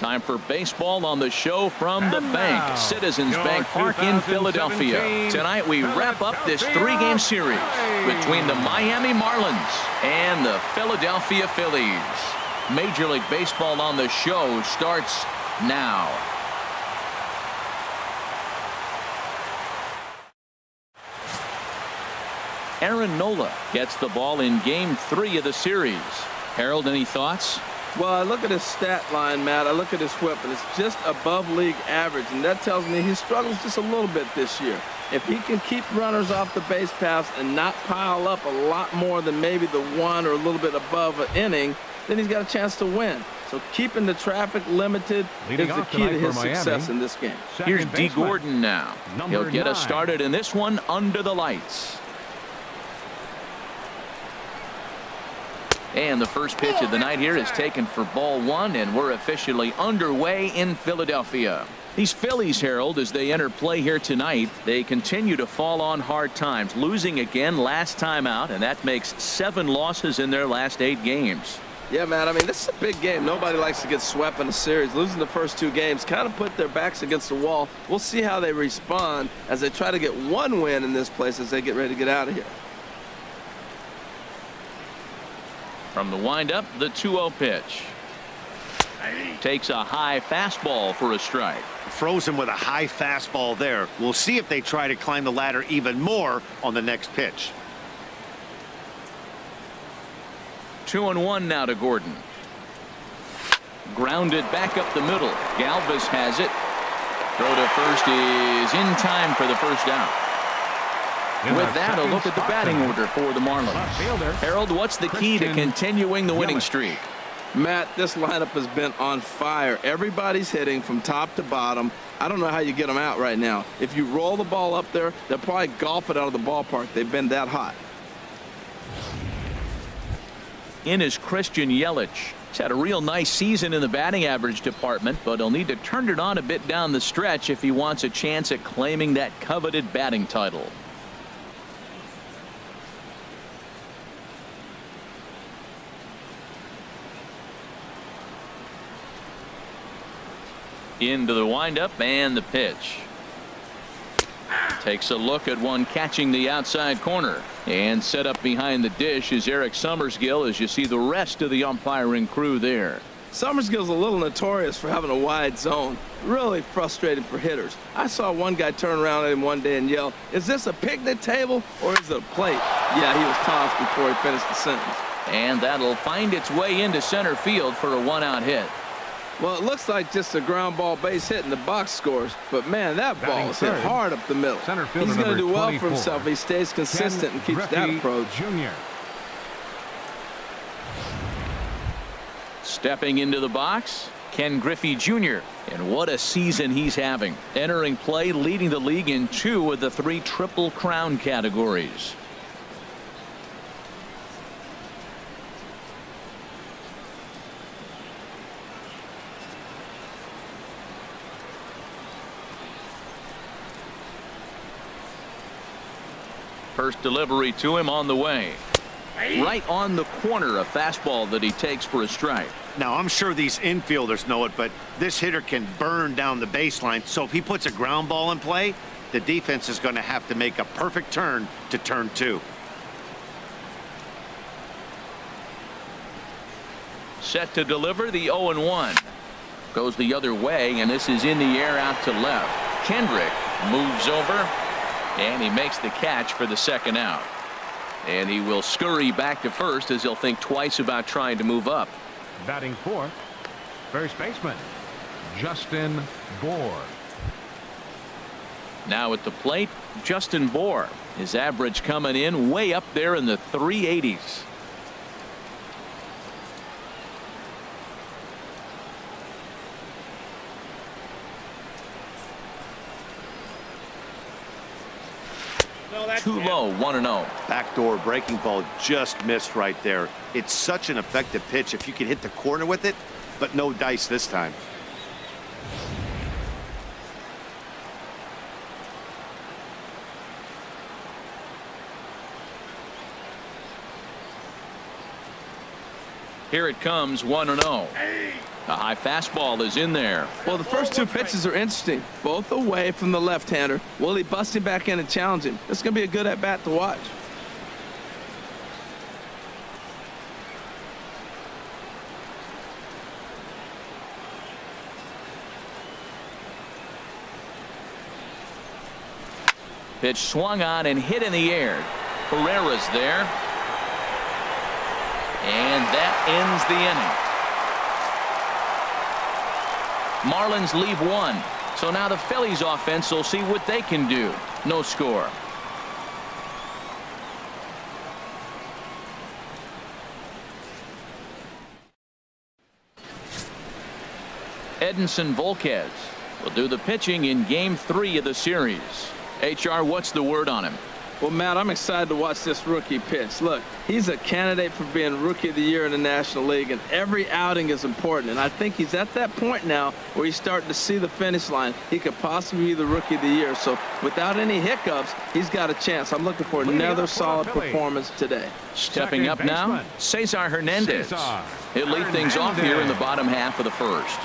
Time for baseball on the show from the bank. Citizens Bank Park in Philadelphia. Tonight we wrap up this 3-game series between the Miami Marlins and the Philadelphia Phillies. Major League Baseball on the show starts now. Aaron Nola gets the ball in Game 3 of the series. Harold, any thoughts? Well, I look at his stat line, Matt. I look at his whip, and it's just above league average, and that tells me he struggles just a little bit this year. If he can keep runners off the base paths and not pile up a lot more than maybe the one or a little bit above an inning, then he's got a chance to win. So keeping the traffic limited is the key to his success in this game. Here's D. Gordon now. He'll get us started in this one under the lights. And the first pitch of the night here is taken for ball 1, and we're officially underway in Philadelphia. These Phillies, Harold, as they enter play here tonight, they continue to fall on hard times, losing again last time out, and that makes 7 losses in their last 8 games. Yeah, man, I mean, this is a big game. Nobody likes to get swept in a series. Losing the first 2 games kind of put their backs against the wall. We'll see how they respond as they try to get 1 win in this place as they get ready to get out of here. From the windup, the 2-0 pitch. Takes a high fastball for a strike. Froze him with a high fastball there. We'll see if they try to climb the ladder even more on the next pitch. 2-1 now to Gordon. Grounded back up the middle. Galvis has it. Throw to first is in time for the first out. With that, a look at the batting order for the Marlins. Harold, what's the key to continuing the winning streak? Matt, this lineup has been on fire. Everybody's hitting from top to bottom. I don't know how you get them out right now. If you roll the ball up there, they'll probably golf it out of the ballpark. They've been that hot. In is Christian Yelich. He's had a real nice season in the batting average department, but he'll need to turn it on a bit down the stretch if he wants a chance at claiming that coveted batting title. Into the windup and the pitch. Takes a look at one catching the outside corner, and set up behind the dish is Eric Summersgill as you see the rest of the umpiring crew there. Summersgill's a little notorious for having a wide zone. Really frustrating for hitters. I saw one guy turn around at him one day and yell, "Is this a picnic table or is it a plate?" Yeah, he was tossed before he finished the sentence. And that'll find its way into center field for a 1-out hit. Well, it looks like just a ground ball base hit in the box scores, but man, that ball is hit hard up the middle. He's going to do well for himself if he stays consistent and keeps that approach. Jr. Stepping into the box, Ken Griffey Jr. And what a season he's having. Entering play, leading the league in 2 of the 3 Triple Crown categories. First delivery to him on the way. Right on the corner, a fastball that he takes for a strike. Now, I'm sure these infielders know it, but this hitter can burn down the baseline. So if he puts a ground ball in play, the defense is going to have to make a perfect turn to turn 2. Set to deliver the 0-1. Goes the other way, and this is in the air out to left. Kendrick moves over, and he makes the catch for the second out. And he will scurry back to first as he'll think twice about trying to move up. Batting fourth, first baseman Justin Bour. Now at the plate, Justin Bour. His average coming in way up there in the 380s. Too low, 1-0. Backdoor breaking ball just missed right there. It's such an effective pitch if you can hit the corner with it, but no dice this time. Here it comes, 1-0. A high fastball is in there. Well, the first two pitches are interesting, both away from the left-hander. Will he bust him back in and challenge him? It's going to be a good at-bat to watch. Pitch swung on and hit in the air. Herrera's there. And that ends the inning. Marlins leave one. So now the Phillies offense will see what they can do. No score. Edinson Volquez will do the pitching in Game 3 of the series. HR, what's the word on him? Well, Matt, I'm excited to watch this rookie pitch. Look, he's a candidate for being Rookie of the Year in the National League, and every outing is important. And I think he's at that point now where he's starting to see the finish line. He could possibly be the Rookie of the Year. So without any hiccups, he's got a chance. I'm looking for another solid performance today. Stepping up now, Cesar Hernandez. He'll lead things off here in the bottom half of the first.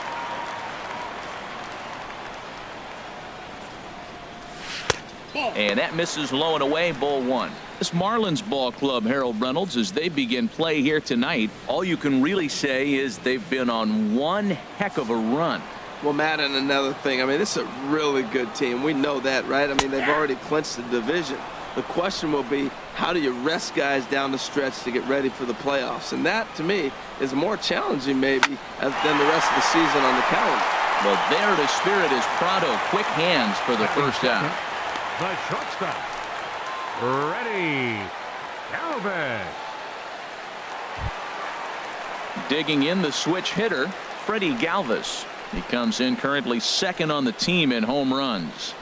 And that misses low and away, ball one. This Marlins ball club, Harold Reynolds, as they begin play here tonight, all you can really say is they've been on one heck of a run. Well, Matt, and another thing, I mean, this is a really good team. We know that, right? I mean, they've already clinched the division. The question will be, how do you rest guys down the stretch to get ready for the playoffs? And that, to me, is more challenging maybe than the rest of the season on the calendar. Well, there to spirit is Prado. Quick hands for the first out. The shortstop, ready, Galvez. Digging in the switch hitter, Freddie Galvis. He comes in currently second on the team in home runs.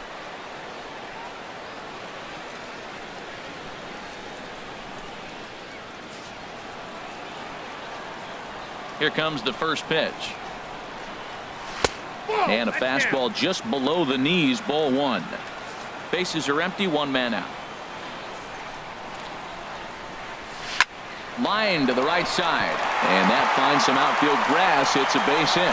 Here comes the first pitch. And a fastball just below the knees, ball one. Bases are empty, one man out. Line to the right side. And that finds some outfield grass. It's a base hit.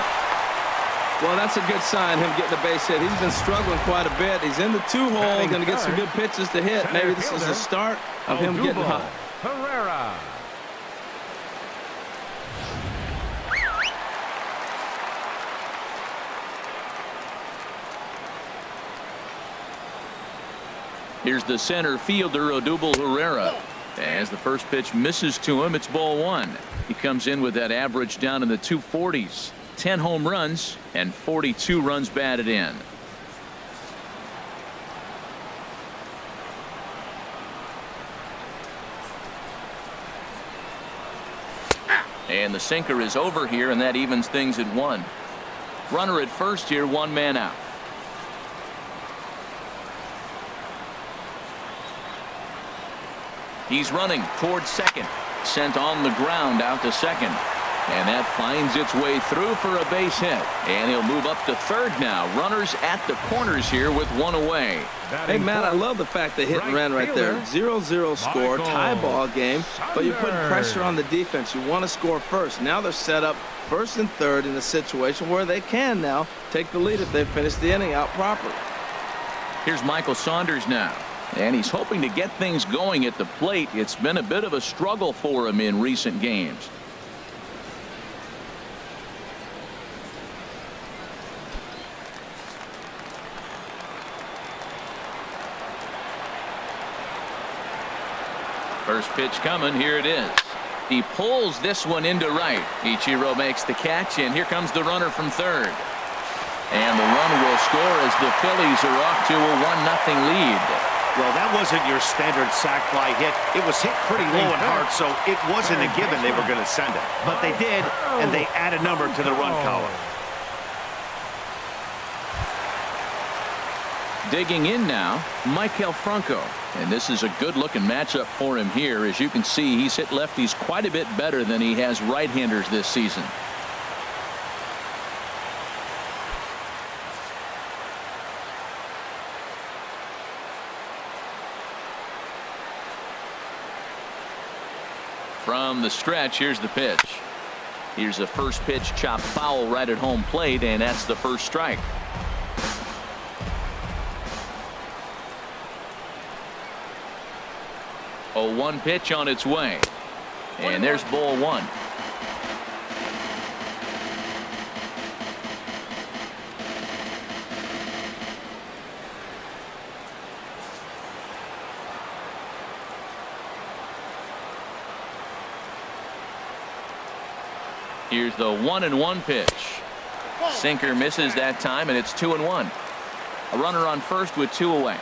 Well, that's a good sign, him getting a base hit. He's been struggling quite a bit. He's in the two-hole, going to get some good pitches to hit. Maybe this is the start of him getting hot. Herrera. Here's the center fielder, Odubel Herrera. As the first pitch misses to him, it's ball one. He comes in with that average down in the 240s. 10 home runs and 42 runs batted in. And the sinker is over here, and that evens things at one. Runner at first here, one man out. He's running towards second. Sent on the ground out to second. And that finds its way through for a base hit. And he'll move up to third now. Runners at the corners here with one away. Hey, Matt, I love the fact they hit and ran right there. 0-0 score, tie ball game, but you're putting pressure on the defense. You want to score first. Now they're set up first and third in a situation where they can now take the lead if they finish the inning out properly. Here's Michael Saunders now. And he's hoping to get things going at the plate. It's been a bit of a struggle for him in recent games. First pitch coming. Here it is. He pulls this one into right. Ichiro makes the catch, and here comes the runner from third. And the run will score as the Phillies are off to a 1-0 lead. Well, that wasn't your standard sac fly hit. It was hit pretty low and hard, so it wasn't a given they were going to send it. But they did, and they add a number to the run column. Digging in now, Maikel Franco. And this is a good-looking matchup for him here. As you can see, he's hit lefties quite a bit better than he has right-handers this season. From the stretch, here's the pitch. Here's a first pitch chopped foul right at home plate, and that's the first strike. A 1 pitch on its way. And there's ball 1. Here's the 1-1 pitch. Sinker misses that time, and it's 2-1. A runner on first with 2 away.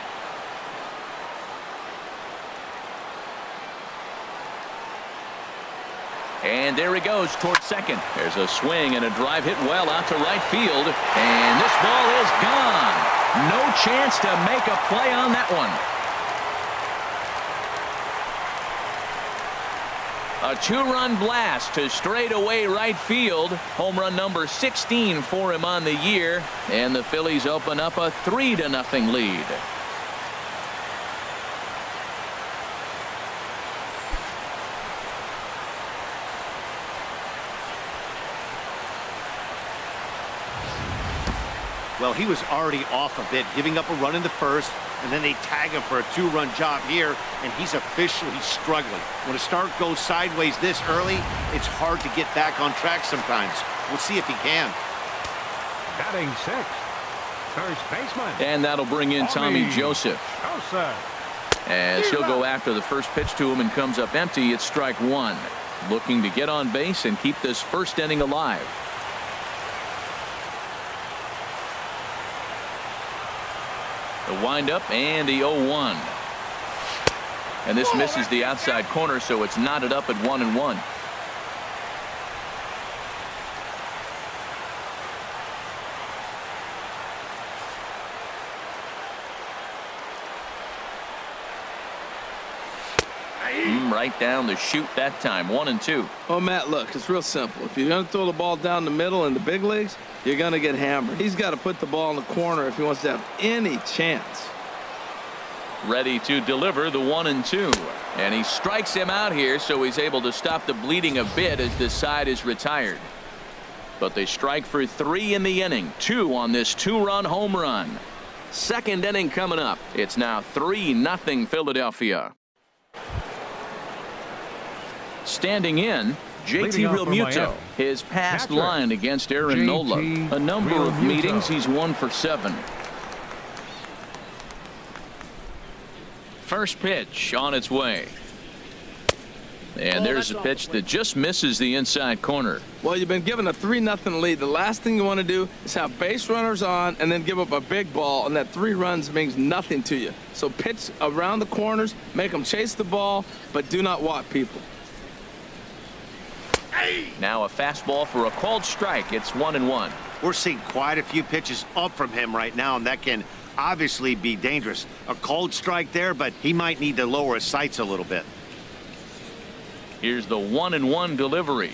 And there he goes towards second. There's a swing and a drive hit well out to right field. And this ball is gone. No chance to make a play on that one. A 2-run blast to straightaway right field. Home run number 16 for him on the year. And the Phillies open up a 3-0 lead. Well, he was already off a bit, giving up a run in the first, and then they tag him for a 2-run job here, and he's officially struggling. When a start goes sideways this early, it's hard to get back on track sometimes. We'll see if he can. Batting 6th, first baseman. And that'll bring in Tommy Joseph. As he'll go after the first pitch to him and comes up empty, it's strike 1. Looking to get on base and keep this first inning alive. The windup and the 0-1. And this misses the outside corner, so it's knotted up at 1-1. Right down the chute that time. 1-2. Oh, Matt, look, it's real simple. If you're going to throw the ball down the middle in the big leagues, you're going to get hammered. He's got to put the ball in the corner if he wants to have any chance. Ready to deliver the 1-2. And he strikes him out here, so he's able to stop the bleeding a bit as this side is retired. But they strike for 3 in the inning. 2 on this 2-run home run. Second inning coming up. It's now 3-0 Philadelphia. Standing in, JT Realmuto. His past line against Aaron Nola. A number of meetings, he's 1 for 7. First pitch on its way. And there's a pitch that just misses the inside corner. Well, you've been given a 3-0 lead. The last thing you want to do is have base runners on and then give up a big ball, and that 3 runs means nothing to you. So pitch around the corners, make them chase the ball, but do not walk people. Now a fastball for a called strike. It's 1-1. We're seeing quite a few pitches up from him right now, and that can obviously be dangerous. A called strike there, but he might need to lower his sights a little bit. Here's the 1-1 delivery.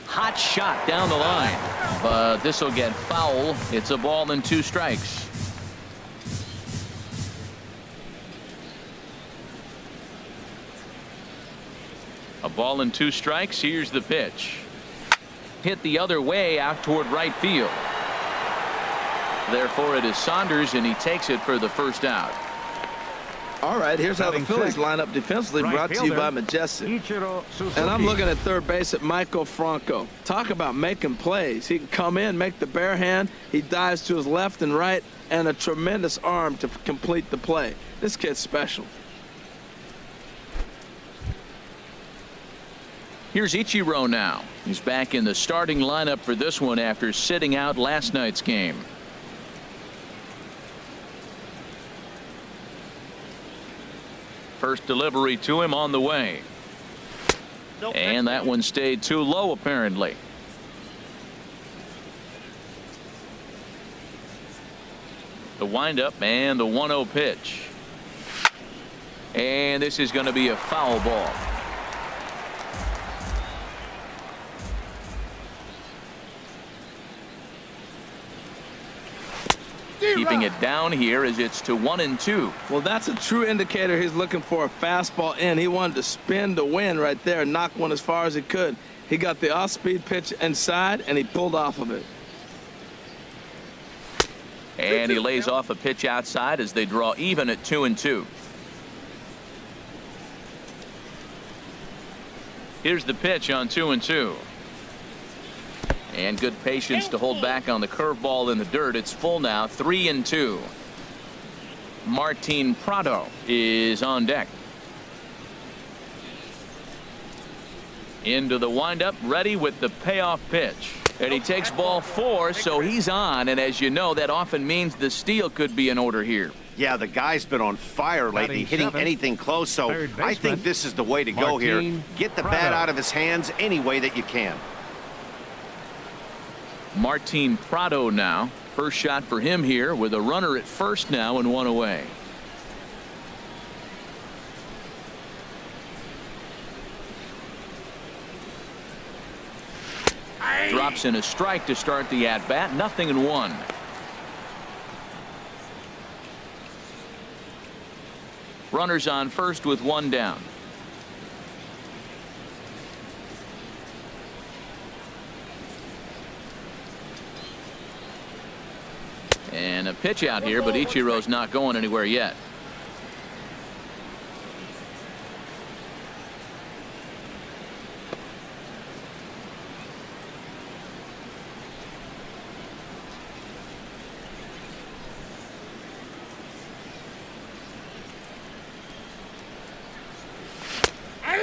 Hot shot down the line, but this will get foul. It's a ball and 2 strikes. A ball and 2 strikes. Here's the pitch. Hit the other way out toward right field. Therefore it is Saunders, and he takes it for the first out. All right, here's how the Phillies line up defensively, brought to you by Majestic. And I'm looking at third base at Michael Franco. Talk about making plays. He can come in, make the bare hand. He dives to his left and right, and a tremendous arm to complete the play. This kid's special. Here's Ichiro now. He's back in the starting lineup for this one after sitting out last night's game. First delivery to him on the way. And that one stayed too low, apparently. The windup and the 1-0 pitch. And this is going to be a foul ball. Keeping it down here as it's to 1-2. Well, that's a true indicator he's looking for a fastball in. He wanted to spin to win right there, knock one as far as he could. He got the off-speed pitch inside, and he pulled off of it. And he lays off a pitch outside as they draw even at 2-2. Here's the pitch on 2-2. And good patience to hold back on the curveball in the dirt. It's full now, 3-2. Martin Prado is on deck. Into the windup, ready with the payoff pitch. And he takes ball 4, so he's on. And as you know, that often means the steal could be in order here. Yeah, the guy's been on fire lately, hitting anything close, so I think this is the way to go here. Get the bat out of his hands any way that you can. Martin Prado now. First shot for him here with a runner at first now and 1 away. Drops in a strike to start the at-bat. 0-1. Runners on first with 1 down. And a pitch out here, but Ichiro's not going anywhere yet.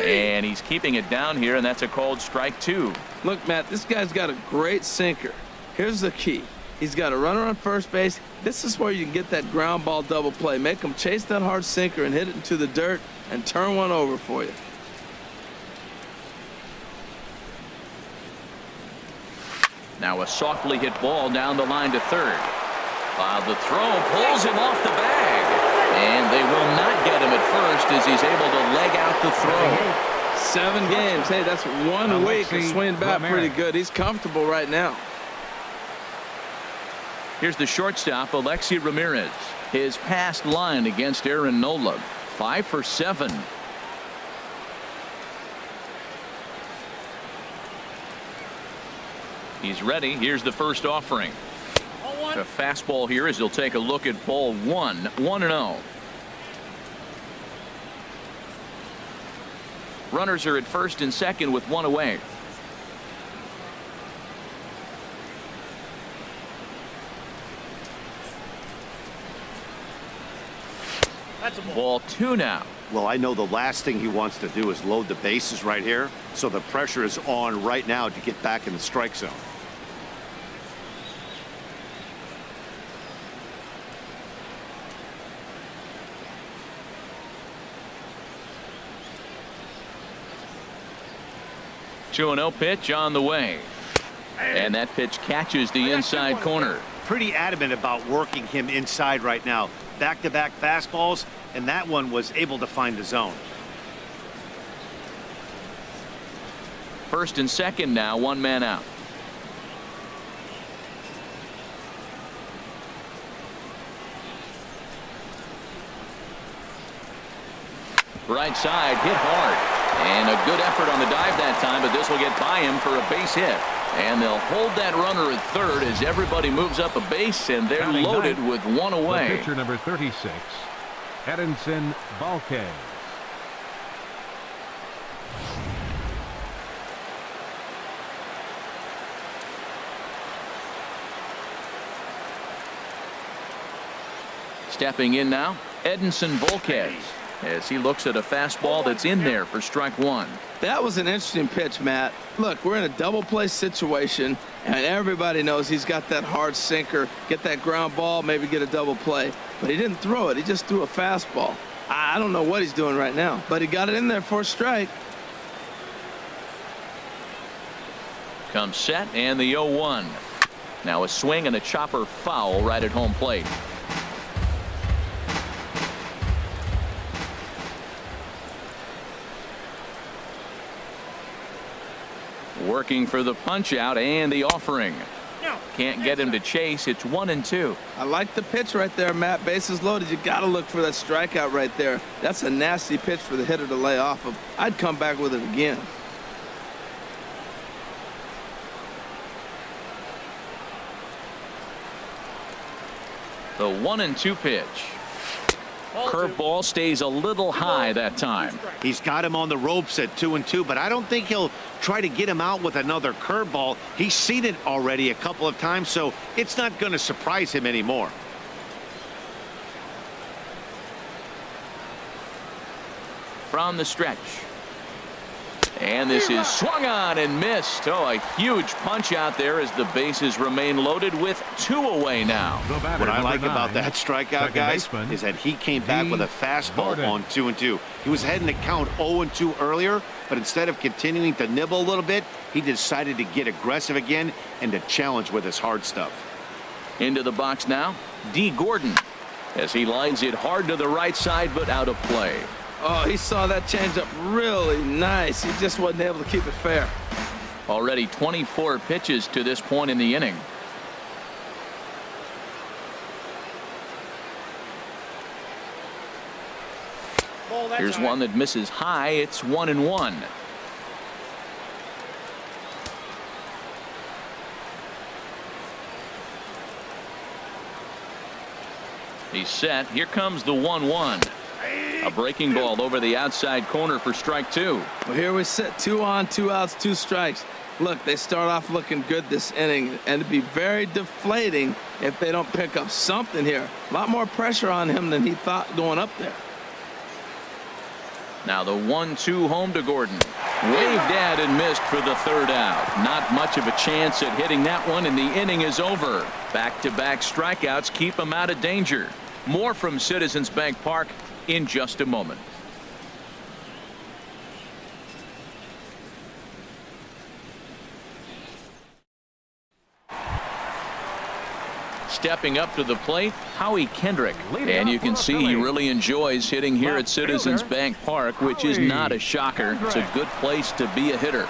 And he's keeping it down here, and that's a called strike 2. Look, Matt, this guy's got a great sinker. Here's the key. He's got a runner on first base. This is where you can get that ground ball double play. Make him chase that hard sinker and hit it into the dirt and turn one over for you. Now a softly hit ball down the line to third. The throw pulls him off the bag. And they will not get him at first as he's able to leg out the throw. 7 games. Hey, that's 1 week of swinging bat pretty good. He's comfortable right now. Here's the shortstop, Alexi Ramirez. His past line against Aaron Nola, 5 for 7. He's ready. Here's the first offering. A fastball here as he'll take a look at ball 1. 1-0. Runners are at first and second with 1 away. Ball 2 now. Well, I know the last thing he wants to do is load the bases right here, so the pressure is on right now to get back in the strike zone. Two 2-0 pitch on the way. And that pitch catches the inside corner. Pretty adamant about working him inside right now. Back-to-back fastballs, and that one was able to find the zone. First and second now, 1 man out. Right side, hit hard. And a good effort on the dive that time, but this will get by him for a base hit. And they'll hold that runner at third as everybody moves up a base, and they're loaded with 1 away. Pitcher number 36, Edinson Volquez. Stepping in now, Edinson Volquez, as he looks at a fastball that's in there for strike 1. That was an interesting pitch, Matt. Look, we're in a double play situation, and everybody knows he's got that hard sinker. Get that ground ball, maybe get a double play. But he didn't throw it. He just threw a fastball. I don't know what he's doing right now, but he got it in there for a strike. Comes set, and the 0-1. Now a swing and a chopper foul right at home plate. Working for the punch out and the offering. Can't get him to chase. It's 1-2. I like the pitch right there, Matt. Bases loaded. You got to look for that strikeout right there. That's a nasty pitch for the hitter to lay off of. I'd come back with it again. The 1-2 pitch. Curveball stays a little high that time. He's got him on the ropes at 2-2, but I don't think he'll try to get him out with another curveball. He's seen it already a couple of times, so it's not going to surprise him anymore. From the stretch. And this is swung on and missed. Oh, a huge punch out there as the bases remain loaded with 2 away now. What I like about that strikeout, guys, is that he came back with a fastball on 2-2. He was heading to count 0-2 earlier, but instead of continuing to nibble a little bit, he decided to get aggressive again and to challenge with his hard stuff. Into the box now, D. Gordon, as he lines it hard to the right side, but out of play. Oh, he saw that changeup really nice. He just wasn't able to keep it fair. Already 24 pitches to this point in the inning. Here's one that misses high. It's 1-1. He's set. Here comes the 1-1. A breaking ball over the outside corner for strike 2. Well, here we sit, 2 on, 2 outs, 2 strikes. Look, they start off looking good this inning, and it'd be very deflating if they don't pick up something here. A lot more pressure on him than he thought going up there. Now the 1-2 home to Gordon. Waved at and missed for the 3rd out. Not much of a chance at hitting that one, and the inning is over. Back-to-back strikeouts keep him out of danger. More from Citizens Bank Park in just a moment. Stepping up to the plate, Howie Kendrick. And you can see he really enjoys hitting here at Citizens Bank Park, which is not a shocker. It's a good place to be a hitter.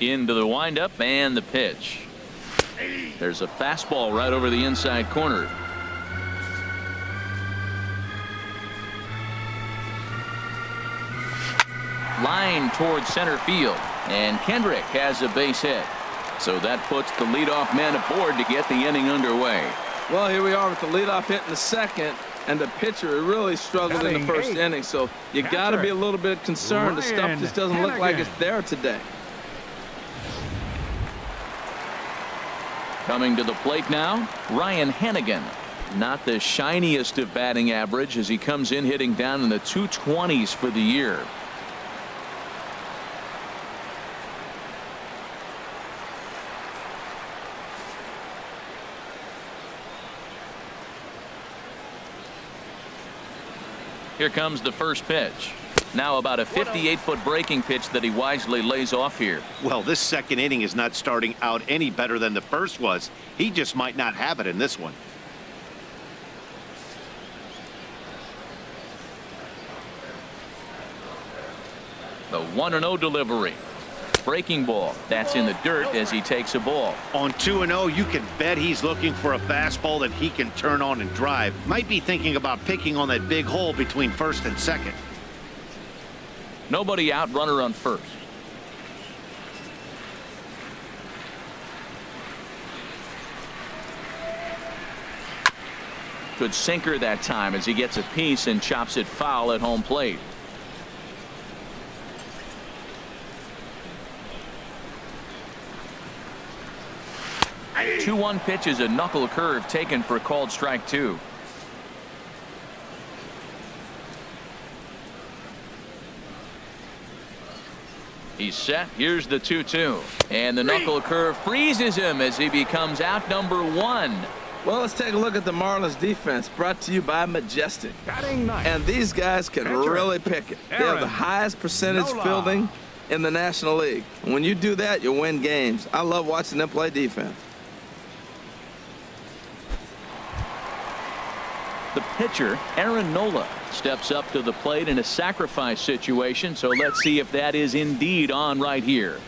Into the windup and the pitch. There's a fastball right over the inside corner. Line towards center field, and Kendrick has a base hit. So that puts the leadoff man aboard to get the inning underway. Well, here we are with the leadoff hit in the 2nd, and the pitcher really struggled in the 1st inning. So you got to be a little bit concerned. The stuff just doesn't look like it's there today. Coming to the plate now, Ryan Hannigan. Not the shiniest of batting average as he comes in hitting down in the 220s for the year. Here comes the first pitch. Now about a 58-foot breaking pitch that he wisely lays off here. Well, this 2nd inning is not starting out any better than the first was. He just might not have it in this one. The 1-0 delivery. Breaking ball. That's in the dirt as he takes a ball. On 2-0, you can bet he's looking for a fastball that he can turn on and drive. Might be thinking about picking on that big hole between 1st and 2nd. Nobody out, runner on 1st. Good sinker that time as he gets a piece and chops it foul at home plate. A 2-1 pitch is a knuckle curve taken for called strike 2. He's set. Here's the 2-2. And the knuckle curve freezes him as he becomes out number 1. Well, let's take a look at the Marlins defense, brought to you by Majestic. And these guys can really pick it. They have the highest percentage fielding in the National League. And when you do that, you win games. I love watching them play defense. The pitcher, Aaron Nola, steps up to the plate in a sacrifice situation, so let's see if that is indeed on right here.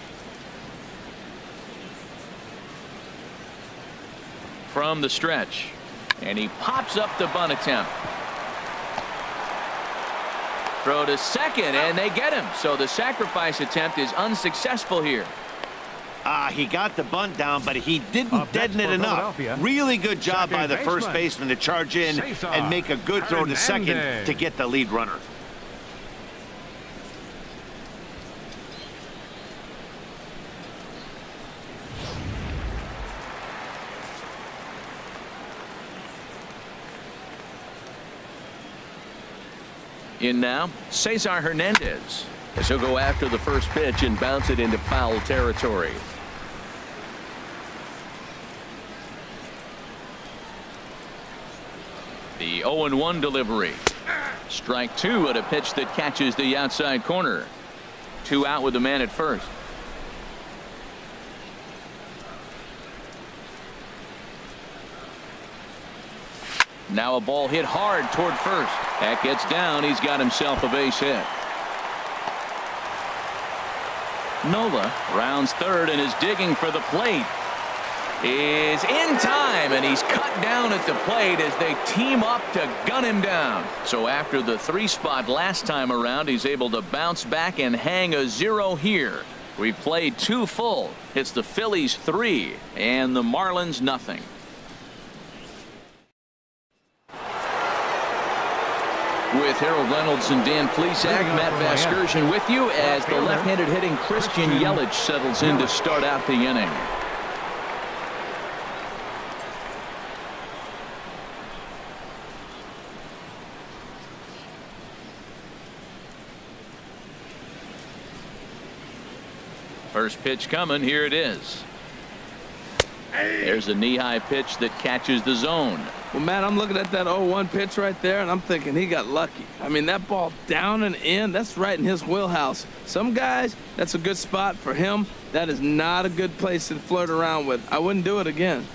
From the stretch, and he pops up the bunt attempt. Throw to second, and they get him. So the sacrifice attempt is unsuccessful here. He got the bunt down, but he didn't deaden it enough. Really good job by the first baseman to charge in and make a good throw to second to get the lead runner. In now, Cesar Hernandez, as he'll go after the first pitch and bounce it into foul territory. The 0-1 delivery. Strike two at a pitch that catches the outside corner. 2 out with the man at first. Now a ball hit hard toward first. That gets down. He's got himself a base hit. Nola rounds third and is digging for the plate. Is in time, and he's cut down at the plate as they team up to gun him down. So after the 3 spot last time around, he's able to bounce back and hang a 0 here. We've played 2 full. It's the Phillies 3 and the Marlins nothing. With Harold Reynolds and Dan Plesac, Matt Vasgersian with you as the left-handed hitting Christian Yelich settles in to start out the inning. First pitch coming. Here it is. There's a knee-high pitch that catches the zone. Well, Matt, I'm looking at that 0-1 pitch right there, and I'm thinking he got lucky. I mean, that ball down and in, that's right in his wheelhouse. Some guys, that's a good spot. For him, that is not a good place to flirt around with. I wouldn't do it again.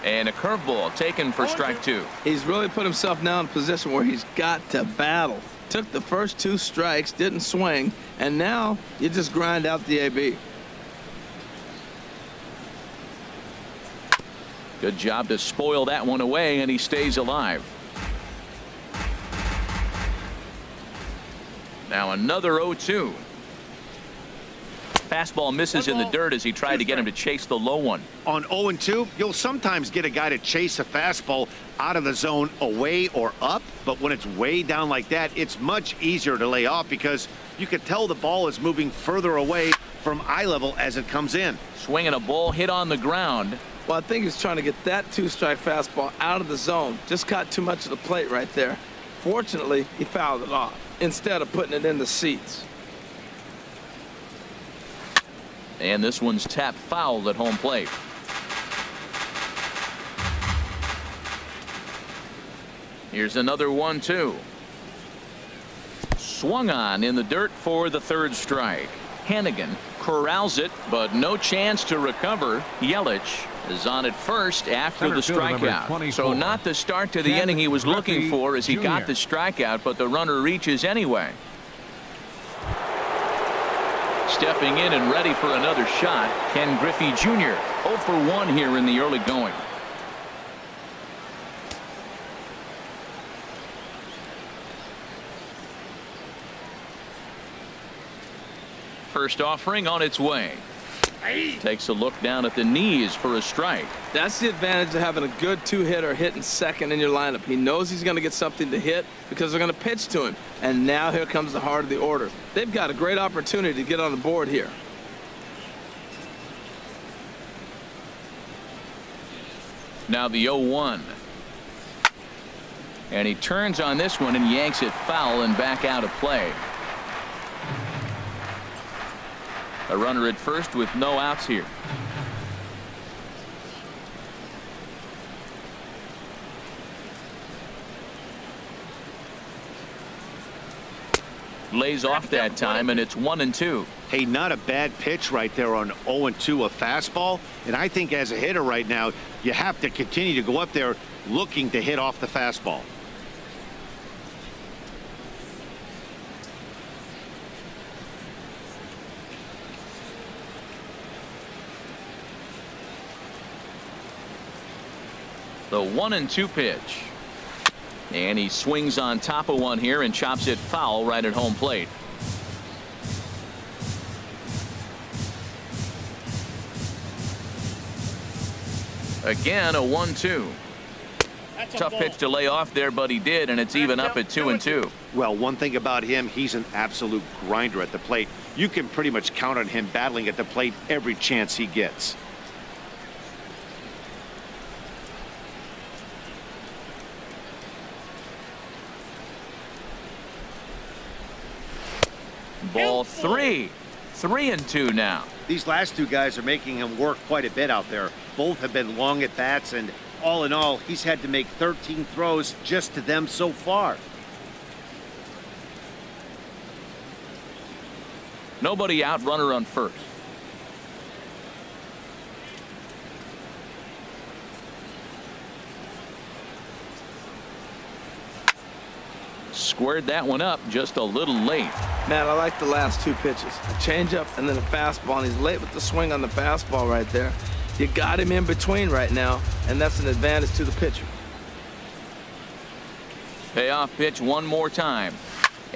And a curveball taken for strike 2. He's really put himself now in a position where he's got to battle. Took the first 2 strikes, didn't swing, and now you just grind out the AB. Good job to spoil that one away, and he stays alive. Now another 0-2. Fastball misses in the dirt as he tried to get him to chase the low one. On 0-2, you'll sometimes get a guy to chase a fastball out of the zone away or up, but when it's way down like that, it's much easier to lay off because you can tell the ball is moving further away from eye level as it comes in. Swinging a ball hit on the ground. Well, I think he's trying to get that 2-strike fastball out of the zone. Just caught too much of the plate right there. Fortunately, he fouled it off instead of putting it in the seats. And this one's tapped foul at home plate. Here's another 1-2. Swung on in the dirt for the 3rd strike. Hannigan corrals it, but no chance to recover. Yelich is on at first after the strikeout. So not the start to the inning he was looking for as he got the strikeout, but the runner reaches anyway. Stepping in and ready for another shot, Ken Griffey Jr. 0 for 1 here in the early going. First offering on its way. Takes a look down at the knees for a strike. That's the advantage of having a good 2-hitter hitting second in your lineup. He knows he's going to get something to hit because they're going to pitch to him. And now here comes the heart of the order. They've got a great opportunity to get on the board here. Now the 0-1. And he turns on this one and yanks it foul and back out of play. A runner at first with no outs here. Lays off that time, and it's 1-2. Hey, not a bad pitch right there on 0-2, a fastball. And I think as a hitter right now, you have to continue to go up there looking to hit off the fastball. The 1-2 pitch. And he swings on top of one here and chops it foul right at home plate. Again, a 1-2. Tough pitch to lay off there, but he did, and it's even up at 2-2. Well, one thing about him, he's an absolute grinder at the plate. You can pretty much count on him battling at the plate every chance he gets. Ball 3. 3-2 now. These last two guys are making him work quite a bit out there. Both have been long at bats, and all in all, he's had to make 13 throws just to them so far. Nobody out, runner on first. Squared that one up just a little late. Man, I like the last two pitches. A changeup and then a fastball, and he's late with the swing on the fastball right there. You got him in between right now, and that's an advantage to the pitcher. Payoff pitch one more time.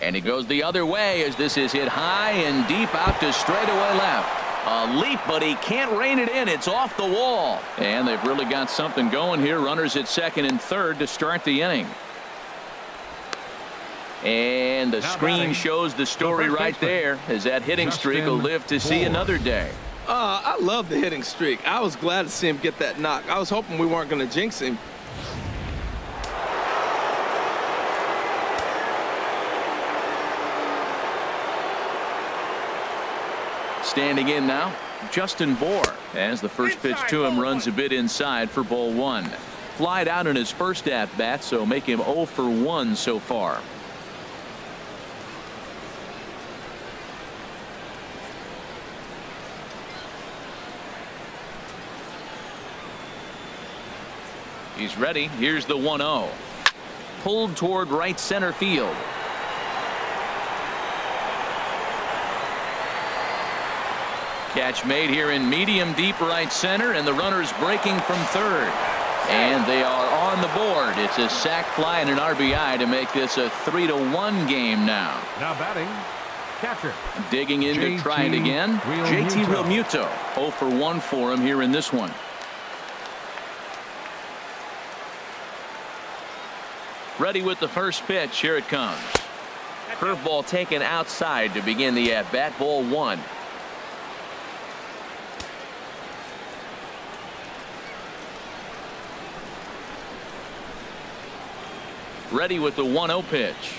And he goes the other way as this is hit high and deep out to straightaway left. A leap, but he can't rein it in. It's off the wall. And they've really got something going here. Runners at second and third to start the inning. And the screen shows the story right there as that hitting streak will live to see another day. I love the hitting streak. I was glad to see him get that knock. I was hoping we weren't going to jinx him. Standing in now, Justin Bohr, as the first pitch to him runs a bit inside for ball 1. Flied out in his first at bat, so make him 0 for 1 so far. He's ready. Here's the 1-0. Pulled toward right center field. Catch made here in medium deep right center, and the runner's breaking from third. And they are on the board. It's a sac fly and an RBI to make this a 3-1 game now. Now batting, catcher. Digging in to try it again. JT Realmuto. 0 for 1 for him here in this one. Ready with the first pitch. Here it comes. Curveball taken outside to begin the at-bat. Ball 1. Ready with the 1-0 pitch.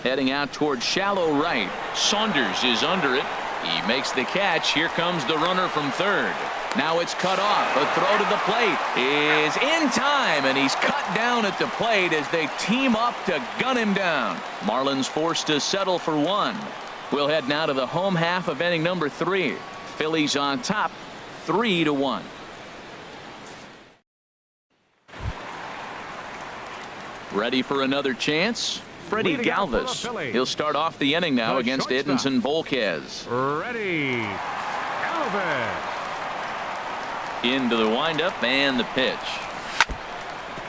Heading out towards shallow right. Saunders is under it. He makes the catch. Here comes the runner from third. Now it's cut off. A throw to the plate is in time, and he's cut down at the plate as they team up to gun him down. Marlins forced to settle for 1. We'll head now to the home half of inning number 3. Phillies on top, 3-1. Ready for another chance? Freddie Galvis. He'll start off the inning now against Edinson Volquez. Ready, Galvis. Into the windup and the pitch.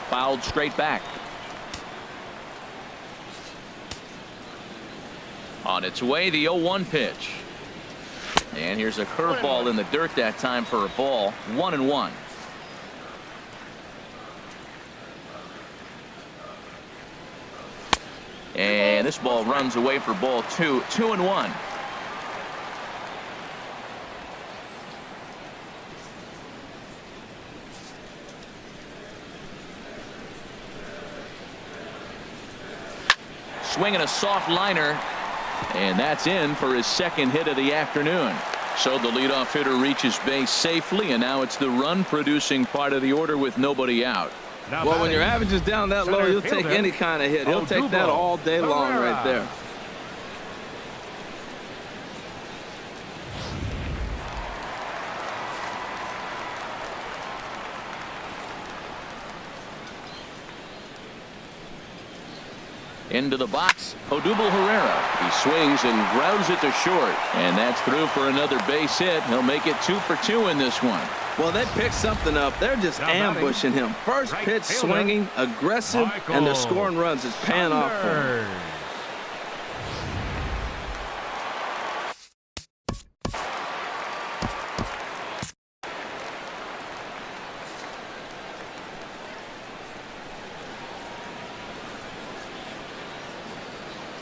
Fouled straight back. On its way, the 0-1 pitch. And here's a curveball in the dirt that time for a ball. 1-1. And this ball runs away for ball 2. 2-1. Swinging a soft liner, and that's in for his second hit of the afternoon. So the leadoff hitter reaches base safely, and now it's the run producing part of the order with nobody out. Well, when your average is down that low, he'll take any kind of hit. He'll take that all day long right there. Into the box, Odubel Herrera. He swings and grounds it to short. And that's through for another base hit. He'll make it 2 for 2 in this one. Well, they picked something up. They're just ambushing him. First pitch swinging, aggressive, and they're scoring runs. It's paying off for him.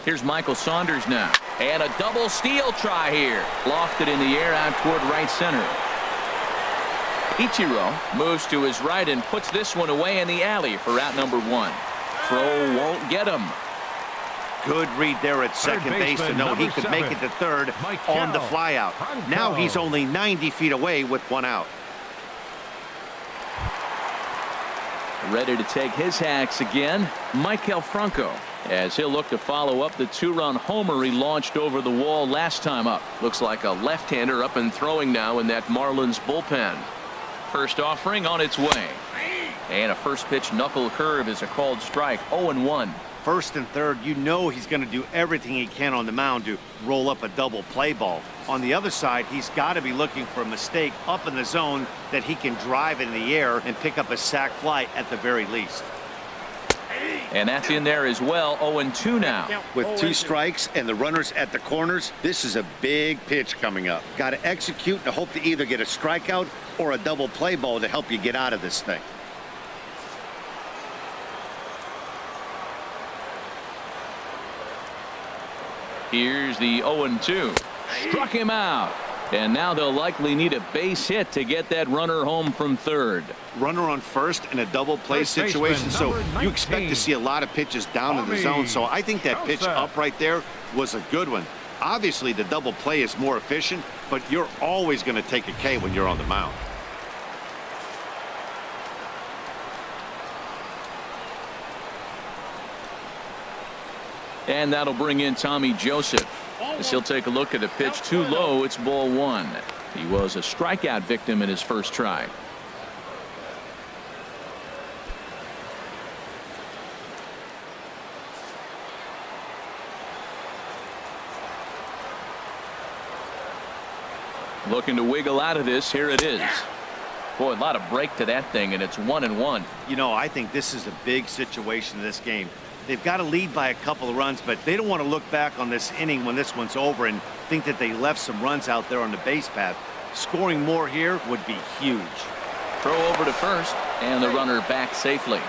Here's Michael Saunders now. And a double steal try here. Lofted in the air out toward right center. Ichiro moves to his right and puts this one away in the alley for out number 1. Throw won't get him. Good read there at second base to know he could make it to third on the flyout. Now he's only 90 feet away with 1 out. Ready to take his hacks again, Maikel Franco, as he'll look to follow up the 2-run homer he launched over the wall last time up. Looks like a left-hander up and throwing now in that Marlins bullpen. First offering on its way. And a first pitch knuckle curve is a called strike. 0-1. First and third, you know he's going to do everything he can on the mound to roll up a double play ball. On the other side, he's got to be looking for a mistake up in the zone that he can drive in the air and pick up a sac fly at the very least. And that's in there as well. 0-2 now. With 2 strikes and the runners at the corners, this is a big pitch coming up. Got to execute and hope to either get a strikeout or a double play ball to help you get out of this thing. Here's the 0-2. Struck him out. And now they'll likely need a base hit to get that runner home from third. Runner on first in a double play situation, so you expect to see a lot of pitches down in the zone. So I think that pitch up right there was a good one. Obviously, the double play is more efficient, but you're always going to take a K when you're on the mound. And that'll bring in Tommy Joseph. As he'll take a look at a pitch too low. It's ball 1. He was a strikeout victim in his first try. Looking to wiggle out of this. Here it is. Boy, a lot of break to that thing, and it's 1-1. You know, I think this is a big situation in this game. They've got to lead by a couple of runs, but they don't want to look back on this inning when this one's over and think that they left some runs out there on the base path. Scoring more here would be huge. Throw over to first, and the runner back safely.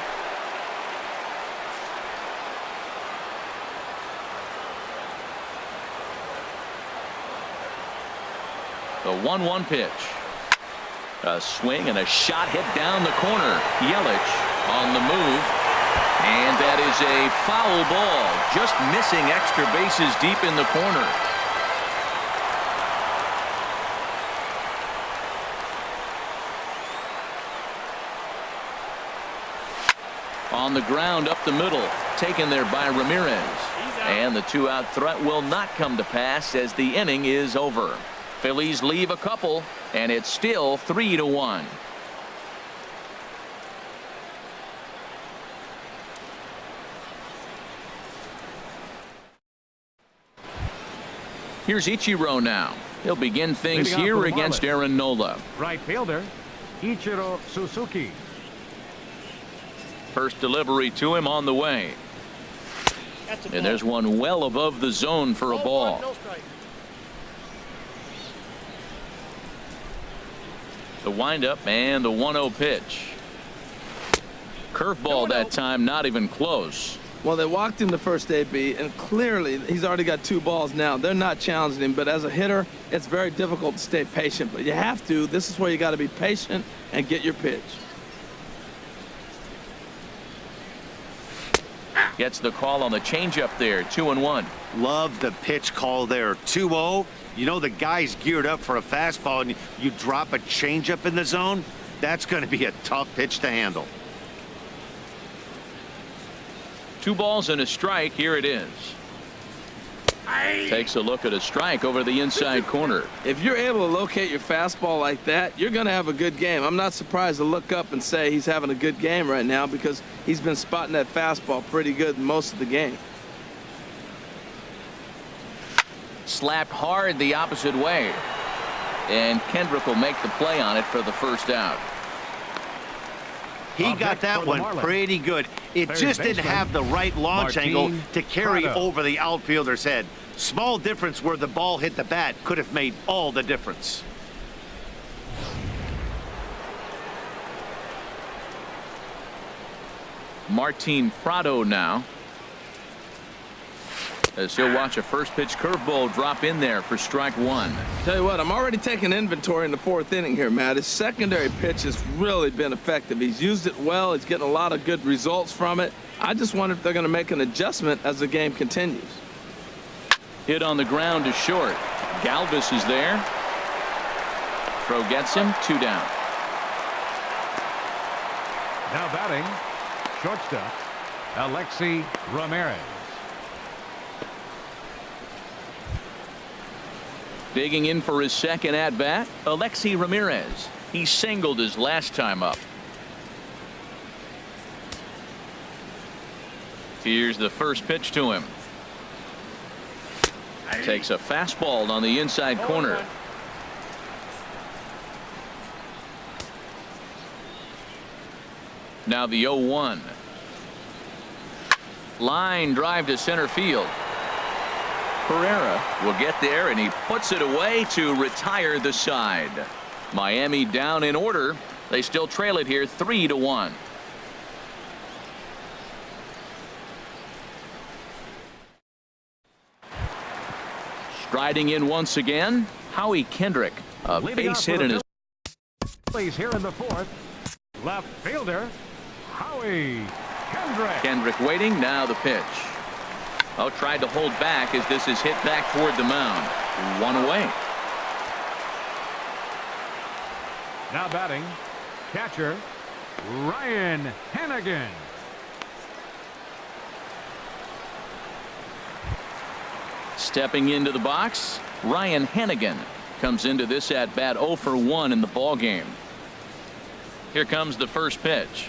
The 1-1 pitch. A swing and a shot hit down the corner. Yelich on the move. And that is a foul ball, just missing extra bases deep in the corner. On the ground up the middle, taken there by Ramirez. And the 2-out threat will not come to pass as the inning is over. Phillies leave a couple, and it's still 3-1. Here's Ichiro now. He'll begin things here against Aaron Nola. Right fielder, Ichiro Suzuki. First delivery to him on the way. And there's one well above the zone for a ball. The windup and the 1-0 pitch. Curveball that time, not even close. Well, they walked him the first AB, and clearly he's already got 2 balls now. They're not challenging him, but as a hitter, it's very difficult to stay patient. But you have to. This is where you got to be patient and get your pitch. Gets the call on the changeup there. 2-1. Love the pitch call there. 2-0. You know the guy's geared up for a fastball, and you drop a changeup in the zone. That's going to be a tough pitch to handle. 2 balls and a strike. Here it is. Takes a look at a strike over the inside corner. If you're able to locate your fastball like that, you're going to have a good game. I'm not surprised to look up and say he's having a good game right now because he's been spotting that fastball pretty good most of the game. Slapped hard the opposite way. And Kendrick will make the play on it for the first out. He got that one pretty good. It just didn't have the right launch angle to carry over the outfielder's head. Small difference where the ball hit the bat could have made all the difference. Martin Prado now, as he'll watch a first pitch curveball drop in there for strike one. Tell you what, I'm already taking inventory in the fourth inning here, Matt. His secondary pitch has really been effective. He's used it well. He's getting a lot of good results from it. I just wonder if they're going to make an adjustment as the game continues. Hit on the ground to short. Galvis is there. Throw gets him. 2 down. Now batting, shortstop, Alexi Ramirez. Digging in for his second at-bat, Alexi Ramirez. He singled his last time up. Here's the first pitch to him. Takes a fastball on the inside corner. Now the 0-1. Line drive to center field. Pereira will get there, and he puts it away to retire the side. Miami down in order. They still trail it here 3-1. Striding in once again, Howie Kendrick. A base hit in his Plays here in the fourth. Left fielder, Howie Kendrick. Kendrick waiting. Now the pitch. Oh, tried to hold back as this is hit back toward the mound. 1 away. Now batting, catcher, Ryan Hannigan. Stepping into the box, Ryan Hannigan comes into this at bat 0 for 1 in the ball game. Here comes the first pitch.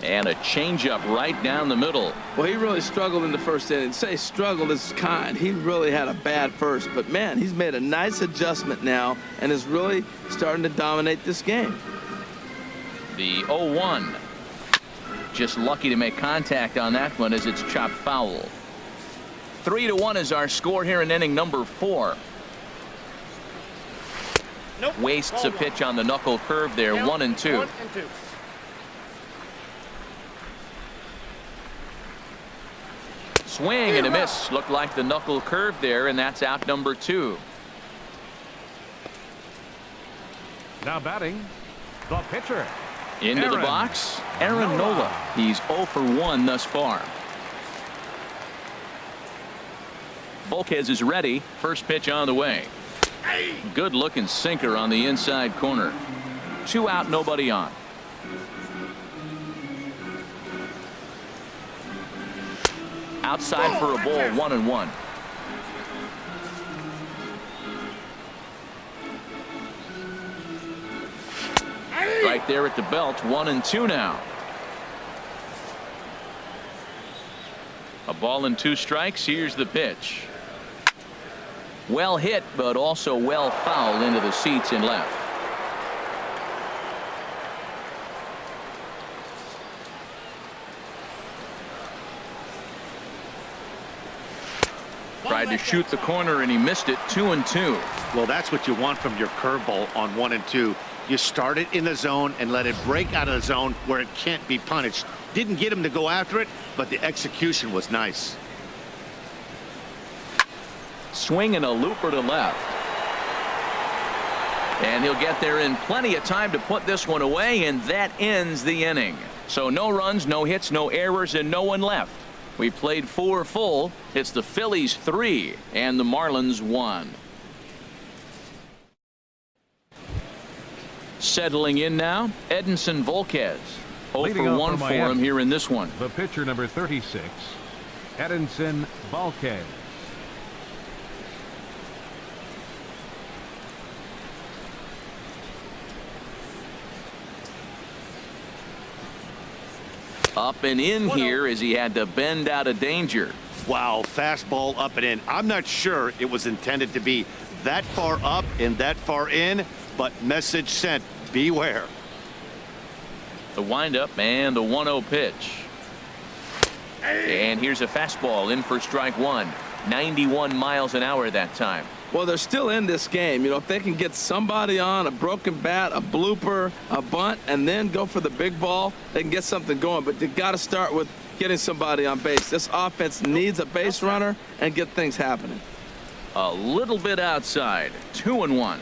And a changeup right down the middle. Well, he really struggled in the first inning. Say struggled is kind. He really had a bad first. But, man, he's made a nice adjustment now and is really starting to dominate this game. The 0-1. Just lucky to make contact on that one as it's chopped foul. 3-1 is our score here in inning number 4. Nope. Wastes a pitch on the knuckle curve there. 1-2. 1-2. Swing and a miss. Looked like the knuckle curve there, and that's out number 2. Now batting, the pitcher. Into the box, Aaron Nola. He's 0 for 1 thus far. Volquez is ready. First pitch on the way. Good looking sinker on the inside corner. 2 out, nobody on. Outside for a ball, 1-1. Right there at the belt, 1-2 now. A ball and 2 strikes. Here's the pitch. Well hit, but also well fouled into the seats in left. Tried to shoot the corner and he missed it. 2-2. Well, that's what you want from your curveball on 1 and 2. You start it in the zone and let it break out of the zone where it can't be punished. Didn't get him to go after it, but the execution was nice. Swing and a looper to left. And he'll get there in plenty of time to put this one away, and that ends the inning. So no runs, no hits, no errors, and no one left. We played 4 full. It's the Phillies 3 and the Marlins 1. Settling in now, Edinson Volquez. 0 for 1 for him here in this one. The pitcher, number 36, Edinson Volquez. Up and in here as he had to bend out of danger. Wow, fastball up and in. I'm not sure it was intended to be that far up and that far in, but message sent, beware. The windup and the 1-0 pitch. And here's a fastball in for strike one. 91 miles an hour that time. Well, they're still in this game. You know, if they can get somebody on, a broken bat, a blooper, a bunt, and then go for the big ball, they can get something going. But you got to start with getting somebody on base. This offense needs a base runner and get things happening. A little bit outside. 2-1.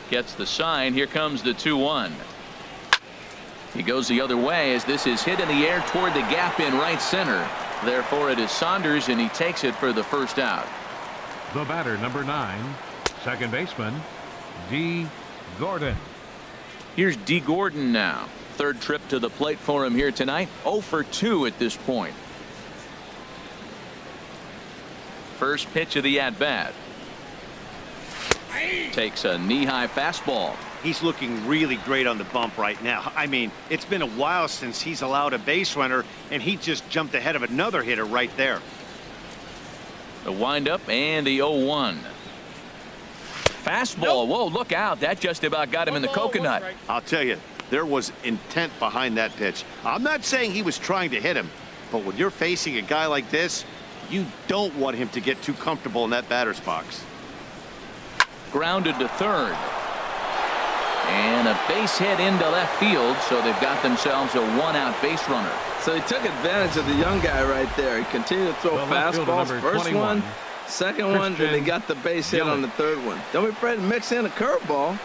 Gets the sign. Here comes the 2-1. He goes the other way as this is hit in the air toward the gap in right center. Therefore, it is Saunders, and he takes it for the first out. The batter, number 9, second baseman, D. Gordon. Here's D. Gordon now. Third trip to the plate for him here tonight. 0 for 2 at this point. First pitch of the at-bat. Takes a knee-high fastball. He's looking really great on the bump right now. I mean, it's been a while since he's allowed a base runner, and he just jumped ahead of another hitter right there. The windup and the 0-1. Fastball. Nope. Whoa, look out. That just about got him in the coconut. I'll tell you, there was intent behind that pitch. I'm not saying he was trying to hit him, but when you're facing a guy like this, you don't want him to get too comfortable in that batter's box. Grounded to third. And a base hit into left field, so they've got themselves a one-out base runner. So he took advantage of the young guy right there. He continued to throw fastballs. First 21, one, second one, then he got the base hit on the third one. Don't be afraid to mix in a curveball.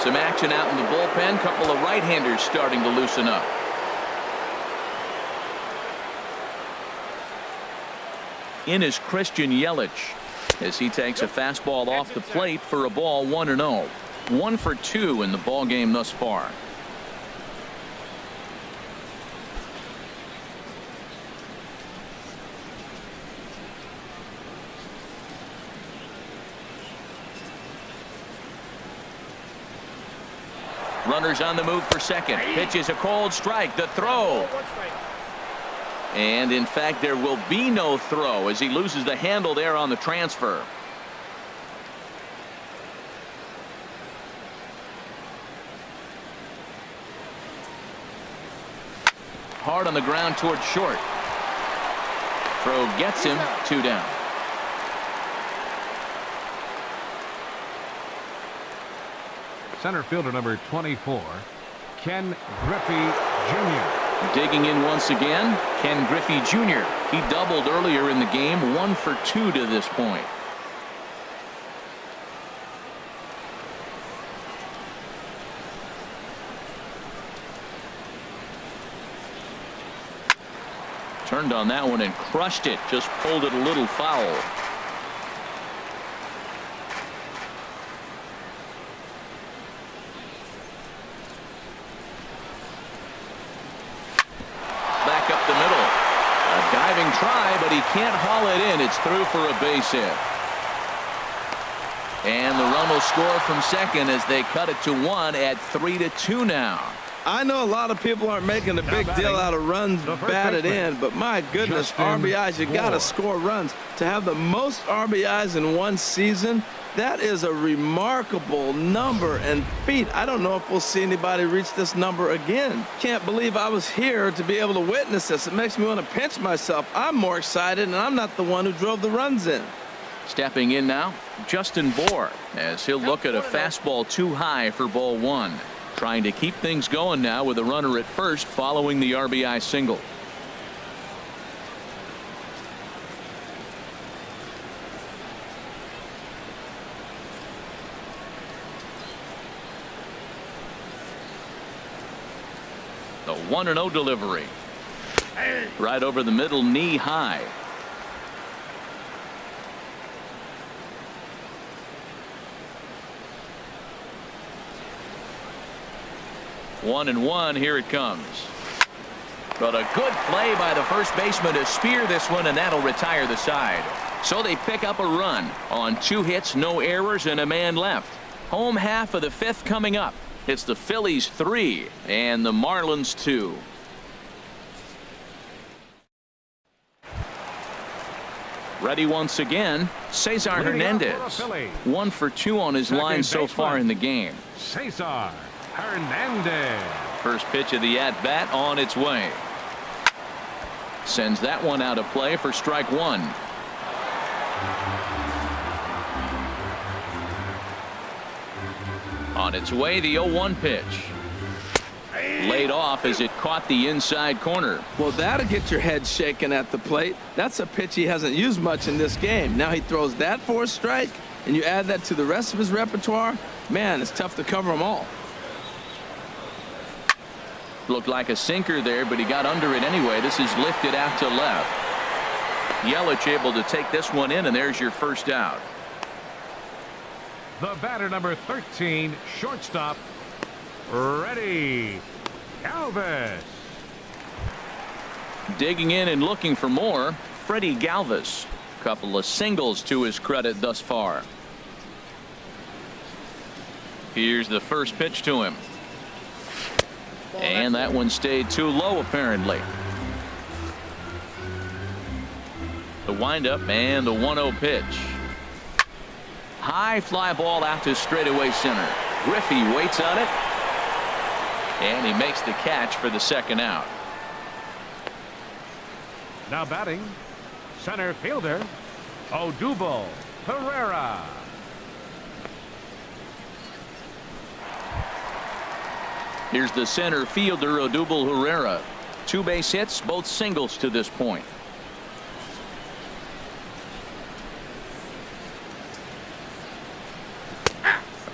Some action out in the bullpen. Couple of right-handers starting to loosen up. In is Christian Yelich as he takes a fastball off the plate for a ball. 1-0. 1 for 2 in the ball game thus far. Runners on the move for second. Pitch is a cold strike. The throw. And in fact, there will be no throw as he loses the handle there on the transfer. Hard on the ground toward short. Throw gets him. 2 down. Center fielder, number 24, Ken Griffey Jr. Digging in once again, Ken Griffey Jr. He doubled earlier in the game. 1 for 2 to this point. Turned on that one and crushed it. Just pulled it a little foul. Try, but he can't haul it in. It's through for a base hit. And the run will score from second as they cut it to 1 at 3-2 now. I know a lot of people aren't making a big deal out of runs batted in, but my goodness, RBIs, you got to score runs. To have the most RBIs in one season, that is a remarkable number and feat. I don't know if we'll see anybody reach this number again. Can't believe I was here to be able to witness this. It makes me want to pinch myself. I'm more excited, and I'm not the one who drove the runs in. Stepping in now, Justin Bour, as he'll look at a fastball too high for ball 1. Trying to keep things going now with a runner at first following the RBI single. The 1-0 delivery. Right over the middle, knee high. One and one, here it comes. But a good play by the first baseman to spear this one, and that'll retire the side. So they pick up a run on 2 hits, no errors, and a man left. Home half of the 5th coming up. It's the Phillies 3 and the Marlins 2. Ready once again, Cesar Hernandez. 1 for 2 on his line so far in the game. Cesar Hernandez. First pitch of the at-bat on its way. Sends that one out of play for strike 1. On its way, the 0-1 pitch. Laid off as it caught the inside corner. Well, that'll get your head shaking at the plate. That's a pitch he hasn't used much in this game. Now he throws that for a strike, and you add that to the rest of his repertoire. Man, it's tough to cover them all. Looked like a sinker there, but he got under it anyway. This is lifted out to left. Yelich able to take this one in, and there's your first out. The batter, number 13, shortstop, Freddie Galvis. Digging in and looking for more, Freddie Galvis. Couple of singles to his credit thus far. Here's the first pitch to him. And that one stayed too low, apparently. The windup and the 1-0 pitch. High fly ball out to straightaway center. Griffey waits on it. And he makes the catch for the second out. Now batting, center fielder, Odubel Herrera. Here's the center fielder, Odubel Herrera. 2 base hits, both singles to this point.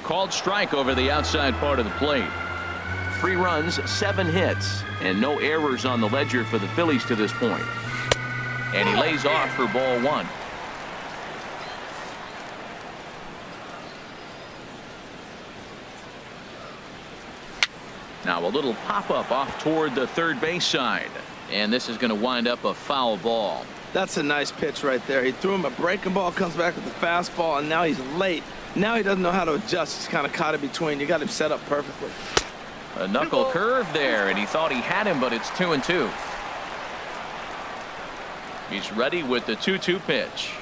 Called strike over the outside part of the plate. 3 runs, 7 hits, and no errors on the ledger for the Phillies to this point. And he lays off for ball 1. Now a little pop-up off toward the third base side. And this is going to wind up a foul ball. That's a nice pitch right there. He threw him a breaking ball, comes back with the fastball, and now he's late. Now he doesn't know how to adjust. He's kind of caught in between. You got him set up perfectly. A knuckle curve there, and he thought he had him, but it's 2-2. He's ready with the 2-2 pitch.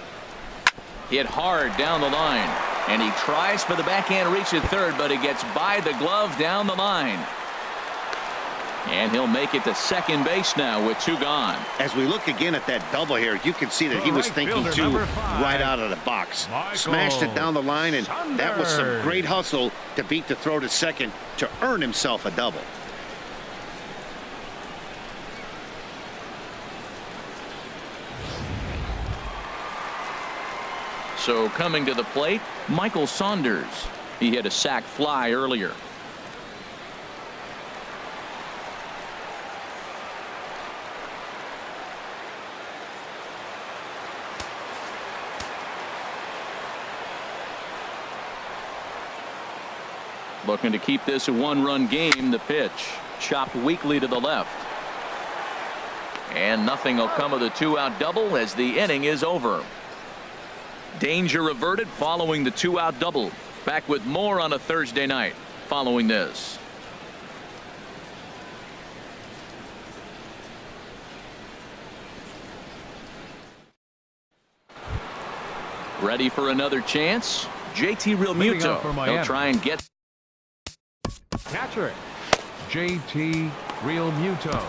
Hit hard down the line, and he tries for the backhand reach at third, but he gets by the glove down the line. And he'll make it to second base now with 2 gone. As we look again at that double here, you can see that he was thinking too right out of the box. Smashed it down the line, and that was some great hustle to beat the throw to second to earn himself a double. So coming to the plate, Michael Saunders. He hit a sac fly earlier. Looking to keep this a 1-run game. The pitch chopped weakly to the left. And nothing will come of the 2-out double as the inning is over. Danger averted following the 2-out double. Back with more on a Thursday night following this. Ready for another chance? JT Realmuto. He'll try and get catcher, JT Realmuto.